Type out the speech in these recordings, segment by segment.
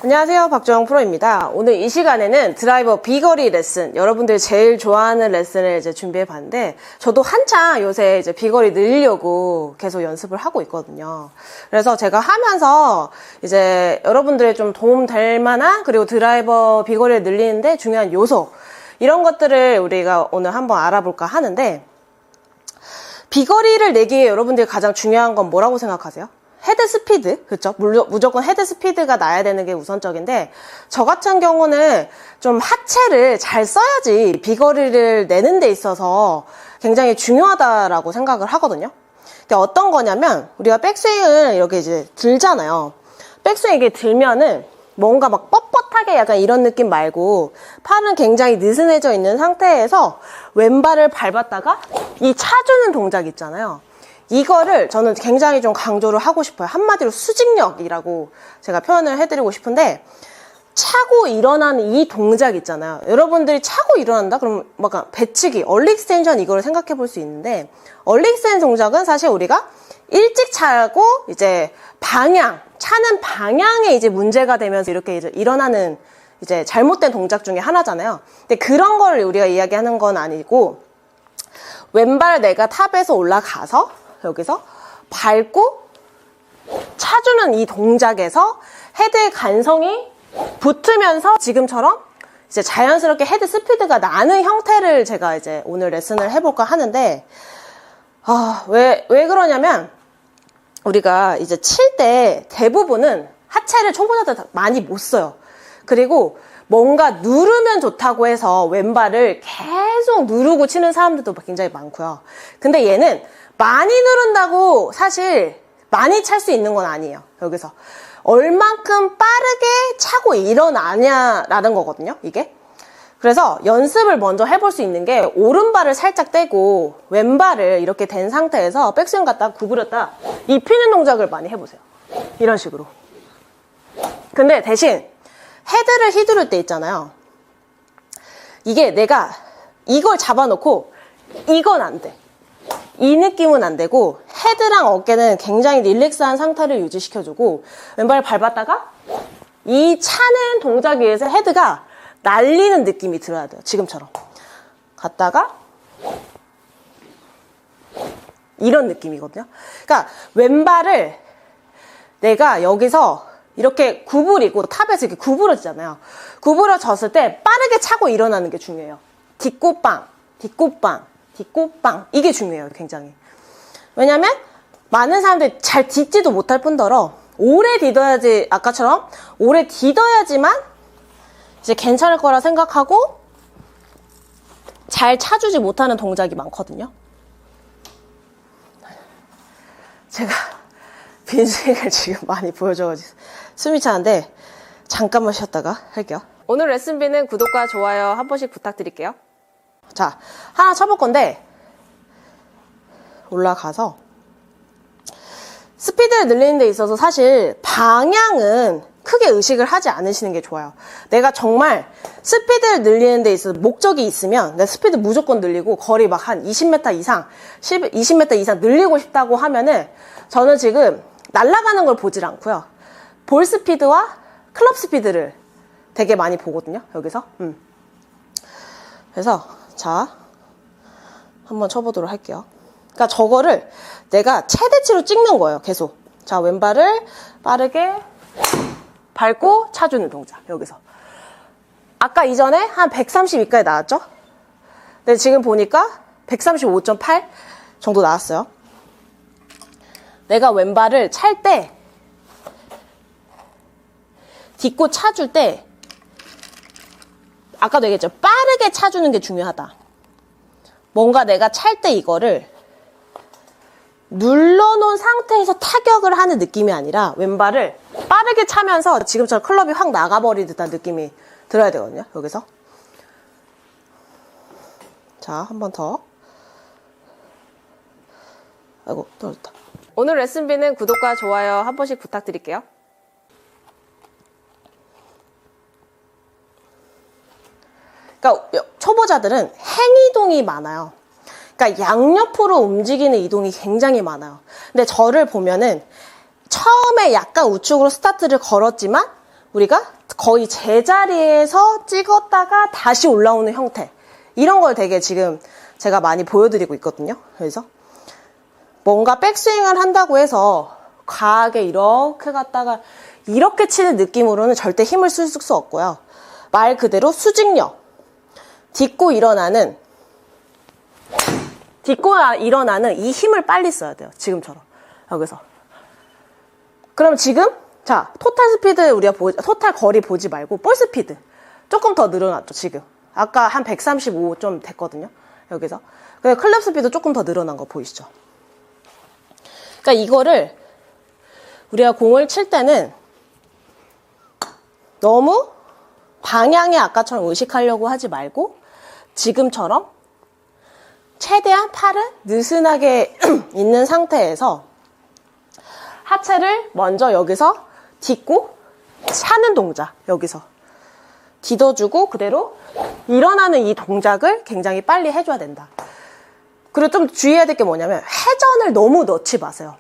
안녕하세요, 박주영 프로입니다. 오늘 이 시간에는 드라이버 비거리 레슨, 여러분들이 제일 좋아하는 레슨을 이제 준비해 봤는데, 저도 한창 요새 이제 비거리 늘리려고 계속 연습을 하고 있거든요. 그래서 제가 하면서 이제 여러분들의 좀 도움 될 만한, 그리고 드라이버 비거리를 늘리는데 중요한 요소, 이런 것들을 우리가 오늘 한번 알아볼까 하는데, 비거리를 내기에 여러분들이 가장 중요한 건 뭐라고 생각하세요? 헤드 스피드, 그렇죠? 무조건 헤드 스피드가 나야 되는 게 우선적인데, 저 같은 경우는 좀 하체를 잘 써야지 비거리를 내는 데 있어서 굉장히 중요하다라고 생각을 하거든요. 그러니까 어떤 거냐면, 우리가 백스윙을 이렇게 이제 들잖아요. 백스윙 이게 들면은 뭔가 막 뻣뻣하게 약간 이런 느낌 말고, 팔은 굉장히 느슨해져 있는 상태에서 왼발을 밟았다가 이 차주는 동작 있잖아요. 이거를 저는 굉장히 좀 강조를 하고 싶어요. 한마디로 수직력이라고 제가 표현을 해드리고 싶은데, 차고 일어나는 이 동작 있잖아요. 여러분들이 차고 일어난다? 그럼 막 배치기, 얼리 익스텐션 이거를 생각해 볼 수 있는데, 얼리 익스텐션 동작은 사실 우리가 일찍 차고 이제 방향, 차는 방향에 이제 문제가 되면서 이렇게 이제 일어나는 이제 잘못된 동작 중에 하나잖아요. 근데 그런 걸 우리가 이야기하는 건 아니고, 왼발 내가 탑에서 올라가서 여기서 밟고 차주는 이 동작에서 헤드의 간성이 붙으면서 지금처럼 이제 자연스럽게 헤드 스피드가 나는 형태를 제가 이제 오늘 레슨을 해볼까 하는데, 왜 그러냐면, 우리가 이제 칠 때 대부분은 하체를 초보자들 많이 못 써요. 그리고 뭔가 누르면 좋다고 해서 왼발을 계속 누르고 치는 사람들도 굉장히 많고요. 근데 얘는 많이 누른다고 사실 많이 찰 수 있는 건 아니에요. 여기서 얼만큼 빠르게 차고 일어나냐라는 거거든요, 이게. 그래서 연습을 먼저 해볼 수 있는 게, 오른발을 살짝 떼고 왼발을 이렇게 된 상태에서 백스윙 갔다가 구부렸다 입히는 동작을 많이 해보세요. 이런 식으로. 근데 대신 헤드를 휘두를 때 있잖아요. 이게 내가 이걸 잡아놓고 이건 안 돼. 이 느낌은 안 되고, 헤드랑 어깨는 굉장히 릴렉스한 상태를 유지시켜주고, 왼발을 밟았다가 이 차는 동작에 의해서 헤드가 날리는 느낌이 들어야 돼요. 지금처럼. 갔다가 이런 느낌이거든요. 그러니까 왼발을 내가 여기서 이렇게 구부리고, 탑에서 이렇게 구부러지잖아요. 구부러졌을 때 빠르게 차고 일어나는 게 중요해요. 뒷꽃빵, 뒷꽃빵, 뒷꽃빵. 이게 중요해요, 굉장히. 왜냐면 많은 사람들이 잘 딛지도 못할 뿐더러 오래 딛어야지, 아까처럼 오래 딛어야지만 이제 괜찮을 거라 생각하고 잘 차주지 못하는 동작이 많거든요. 제가 빈스윙을 지금 많이 보여줘가지고 숨이 차는데 잠깐만 쉬었다가 할게요. 오늘 레슨비는 구독과 좋아요 한 번씩 부탁드릴게요. 자, 하나 쳐볼 건데, 올라가서 스피드를 늘리는 데 있어서 사실 방향은 크게 의식을 하지 않으시는 게 좋아요. 내가 정말 스피드를 늘리는 데 있어서 목적이 있으면 내가 스피드 무조건 늘리고 거리 막 한 20m 이상, 20m 이상 늘리고 싶다고 하면은, 저는 지금 날아가는 걸 보질 않고요. 볼 스피드와 클럽 스피드를 되게 많이 보거든요, 여기서. 그래서 자, 한번 쳐보도록 할게요. 그러니까 저거를 내가 최대치로 찍는 거예요, 계속. 자, 왼발을 빠르게 밟고 차주는 동작, 여기서. 아까 이전에 한 132까지 나왔죠? 근데 지금 보니까 135.8 정도 나왔어요. 내가 왼발을 찰 때, 딛고 차줄 때, 아까도 얘기했죠. 빠르게 차주는 게 중요하다. 뭔가 내가 찰 때 이거를 눌러놓은 상태에서 타격을 하는 느낌이 아니라 왼발을 빠르게 차면서 지금처럼 클럽이 확 나가버린 듯한 느낌이 들어야 되거든요, 여기서. 자, 한 번 더. 아이고, 떨어졌다. 오늘 레슨비는 구독과 좋아요 한 번씩 부탁드릴게요. 그러니까 초보자들은 행이동이 많아요. 그러니까 양옆으로 움직이는 이동이 굉장히 많아요. 근데 저를 보면은 처음에 약간 우측으로 스타트를 걸었지만 우리가 거의 제자리에서 찍었다가 다시 올라오는 형태. 이런 걸 되게 지금 제가 많이 보여드리고 있거든요. 그래서 뭔가 백스윙을 한다고 해서 과하게 이렇게 갔다가 이렇게 치는 느낌으로는 절대 힘을 쓸 수 없고요. 말 그대로 수직력. 딛고 일어나는 이 힘을 빨리 써야 돼요. 지금처럼. 여기서. 그럼 지금 자, 토탈 스피드 우리가 토탈 거리 보지 말고 볼 스피드 조금 더 늘어났죠. 지금 아까 한 135 좀 됐거든요. 여기서. 그래서 클럽 스피드 조금 더 늘어난 거 보이시죠? 그러니까 이거를 우리가 공을 칠 때는 너무 방향에 아까처럼 의식하려고 하지 말고 지금처럼 최대한 팔은 느슨하게 있는 상태에서 하체를 먼저 여기서 딛고 차는 동작, 여기서 딛어주고 그대로 일어나는 이 동작을 굉장히 빨리 해줘야 된다. 그리고 좀 주의해야 될 게 뭐냐면 회전을 너무 넣지 마세요.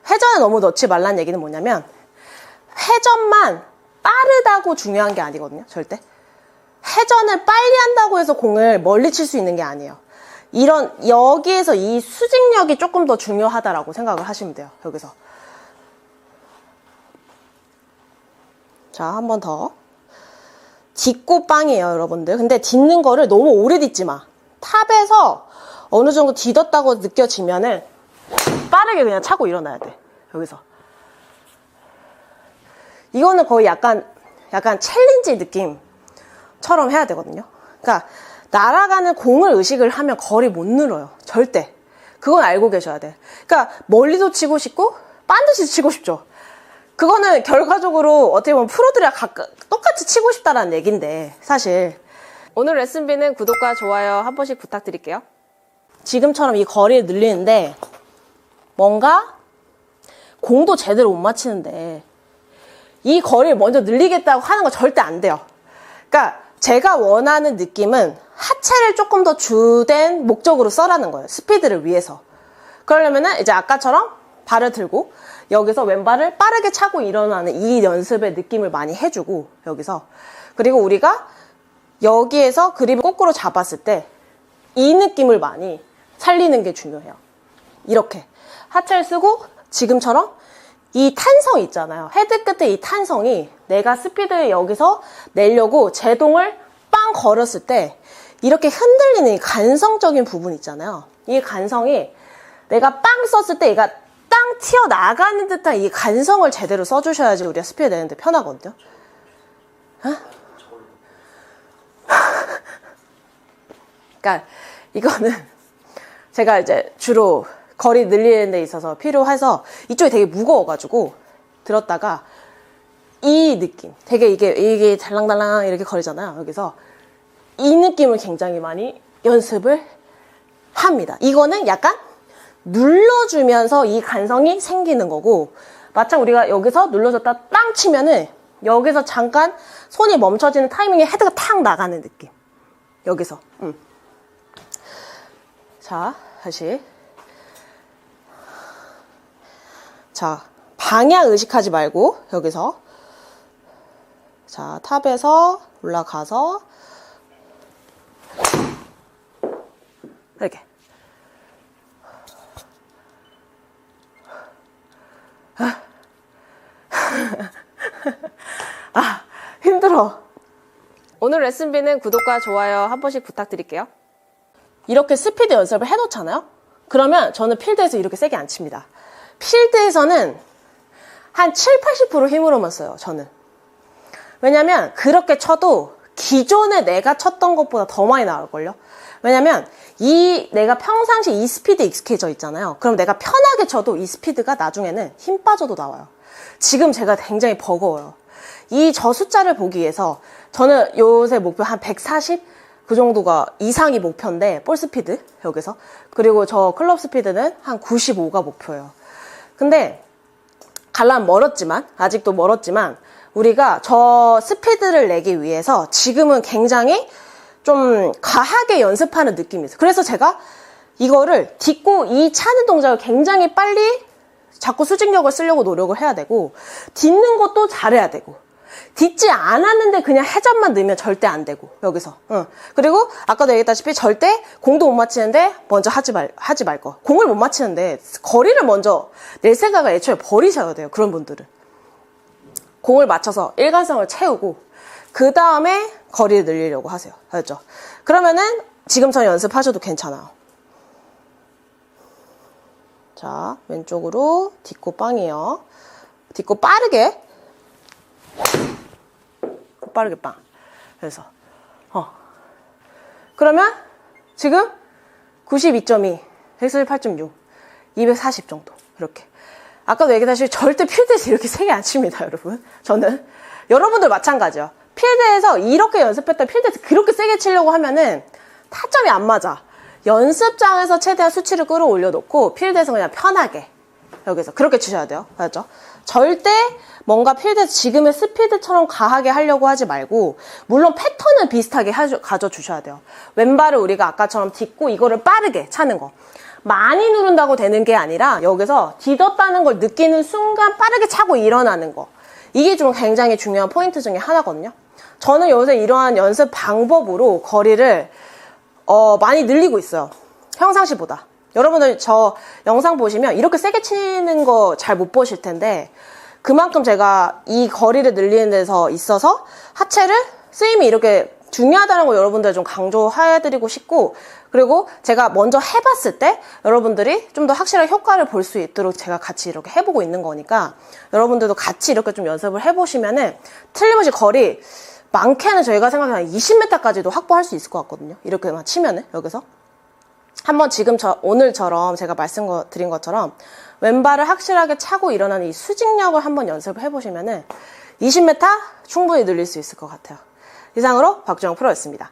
회전을 너무 넣지 말라는 얘기는 뭐냐면 회전만 빠르다고 중요한 게 아니거든요. 절대. 회전을 빨리 한다고 해서 공을 멀리 칠 수 있는 게 아니에요. 여기에서 이 수직력이 조금 더 중요하다라고 생각을 하시면 돼요. 여기서. 자, 한 번 더. 딛고 빵이에요, 여러분들. 근데 딛는 거를 너무 오래 딛지 마. 탑에서 어느 정도 딛었다고 느껴지면은 빠르게 그냥 차고 일어나야 돼. 여기서. 이거는 거의 약간 챌린지 느낌처럼 해야 되거든요. 그러니까 날아가는 공을 의식을 하면 거리 못 늘어요. 절대. 그건 알고 계셔야 돼. 그러니까 멀리도 치고 싶고 반드시 치고 싶죠. 그거는 결과적으로 어떻게 보면 프로들이랑 똑같이 치고 싶다라는 얘기인데 사실 오늘 레슨비는 구독과 좋아요 한 번씩 부탁드릴게요. 지금처럼 이 거리를 늘리는데 뭔가 공도 제대로 못 맞히는데 이 거리를 먼저 늘리겠다고 하는 거 절대 안 돼요. 그러니까 제가 원하는 느낌은 하체를 조금 더 주된 목적으로 써라는 거예요. 스피드를 위해서. 그러려면은 이제 아까처럼 발을 들고 여기서 왼발을 빠르게 차고 일어나는 이 연습의 느낌을 많이 해주고 여기서 그리고 우리가 여기에서 그립을 거꾸로 잡았을 때 이 느낌을 많이 살리는 게 중요해요. 이렇게 하체를 쓰고 지금처럼 이 탄성 있잖아요. 헤드 끝에 이 탄성이 내가 스피드를 여기서 내려고 제동을 빵 걸었을 때 이렇게 흔들리는 이 간성적인 부분 있잖아요. 이 간성이 내가 빵 썼을 때 얘가 땅 튀어나가는 듯한 이 간성을 제대로 써주셔야지 우리가 스피드 내는데 편하거든요. 그러니까 이거는 제가 이제 주로 거리 늘리는 데 있어서 필요해서 이쪽이 되게 무거워가지고 들었다가 이 느낌 되게 이게 달랑달랑 이렇게 거리잖아요. 여기서 이 느낌을 굉장히 많이 연습을 합니다. 이거는 약간 눌러주면서 이 간성이 생기는 거고 마찬가지로 우리가 여기서 눌러줬다 땅 치면은 여기서 잠깐 손이 멈춰지는 타이밍에 헤드가 탁 나가는 느낌. 여기서 자, 다시 자, 방향 의식하지 말고 여기서 자, 탑에서 올라가서 이렇게 아, 힘들어. 오늘 레슨비는 구독과 좋아요 한 번씩 부탁드릴게요. 이렇게 스피드 연습을 해놓잖아요? 그러면 저는 필드에서 이렇게 세게 안 칩니다. 필드에서는 한 7~80% 힘으로만 써요, 저는. 왜냐면 그렇게 쳐도 기존에 내가 쳤던 것보다 더 많이 나올걸요? 왜냐면 내가 평상시 이 스피드에 익숙해져 있잖아요. 그럼 내가 편하게 쳐도 이 스피드가 나중에는 힘 빠져도 나와요. 지금 제가 굉장히 버거워요. 저 숫자를 보기 위해서 저는 요새 목표 한 140? 그 정도가 이상이 목표인데 볼 스피드 여기서 그리고 저 클럽 스피드는 한 95가 목표예요. 근데 가려면 아직도 멀었지만 우리가 저 스피드를 내기 위해서 지금은 굉장히 좀 과하게 연습하는 느낌이 있어요. 그래서 제가 이거를 딛고 이 차는 동작을 굉장히 빨리 자꾸 수직력을 쓰려고 노력을 해야 되고 딛는 것도 잘해야 되고 딛지 않았는데 그냥 회전만 넣으면 절대 안 되고, 여기서. 그리고 아까도 얘기했다시피 절대 공도 못 맞히는데 먼저 하지 말 거. 공을 못 맞히는데 거리를 먼저 낼 생각을 애초에 버리셔야 돼요. 그런 분들은. 공을 맞춰서 일관성을 채우고 그 다음에 거리를 늘리려고 하세요. 알죠? 그러면은 지금처럼 연습하셔도 괜찮아요. 자, 왼쪽으로 딛고 빵이요. 딛고 빠르게 빵. 그래서 그러면 지금 92.2, 148.6, 240 정도 이렇게. 아까도 얘기했다시피 절대 필드에서 이렇게 세게 안 칩니다, 여러분. 저는 여러분들 마찬가지요. 필드에서 이렇게 연습했다 필드에서 그렇게 세게 치려고 하면은 타점이 안 맞아. 연습장에서 최대한 수치를 끌어올려 놓고 필드에서 그냥 편하게 여기서 그렇게 치셔야 돼요. 알죠? 절대 뭔가 필드에서 지금의 스피드처럼 과하게 하려고 하지 말고, 물론 패턴은 비슷하게 가져주셔야 돼요. 왼발을 우리가 아까처럼 딛고 이거를 빠르게 차는 거. 많이 누른다고 되는 게 아니라 여기서 딛었다는 걸 느끼는 순간 빠르게 차고 일어나는 거. 이게 좀 굉장히 중요한 포인트 중에 하나거든요. 저는 요새 이러한 연습 방법으로 거리를 많이 늘리고 있어요. 평상시보다. 여러분들 저 영상 보시면 이렇게 세게 치는 거 잘 못 보실 텐데, 그만큼 제가 이 거리를 늘리는 데서 있어서 하체를 스윙이 이렇게 중요하다는 거 여러분들 좀 강조해드리고 싶고, 그리고 제가 먼저 해봤을 때 여러분들이 좀 더 확실한 효과를 볼 수 있도록 제가 같이 이렇게 해보고 있는 거니까 여러분들도 같이 이렇게 좀 연습을 해보시면은 틀림없이 거리 많게는 저희가 생각하는 20m까지도 확보할 수 있을 것 같거든요. 이렇게만 치면은 여기서 한번 지금 오늘처럼 제가 말씀드린 것처럼 왼발을 확실하게 차고 일어나는 이 수직력을 한번 연습을 해보시면은 20m 충분히 늘릴 수 있을 것 같아요. 이상으로 박주영 프로였습니다.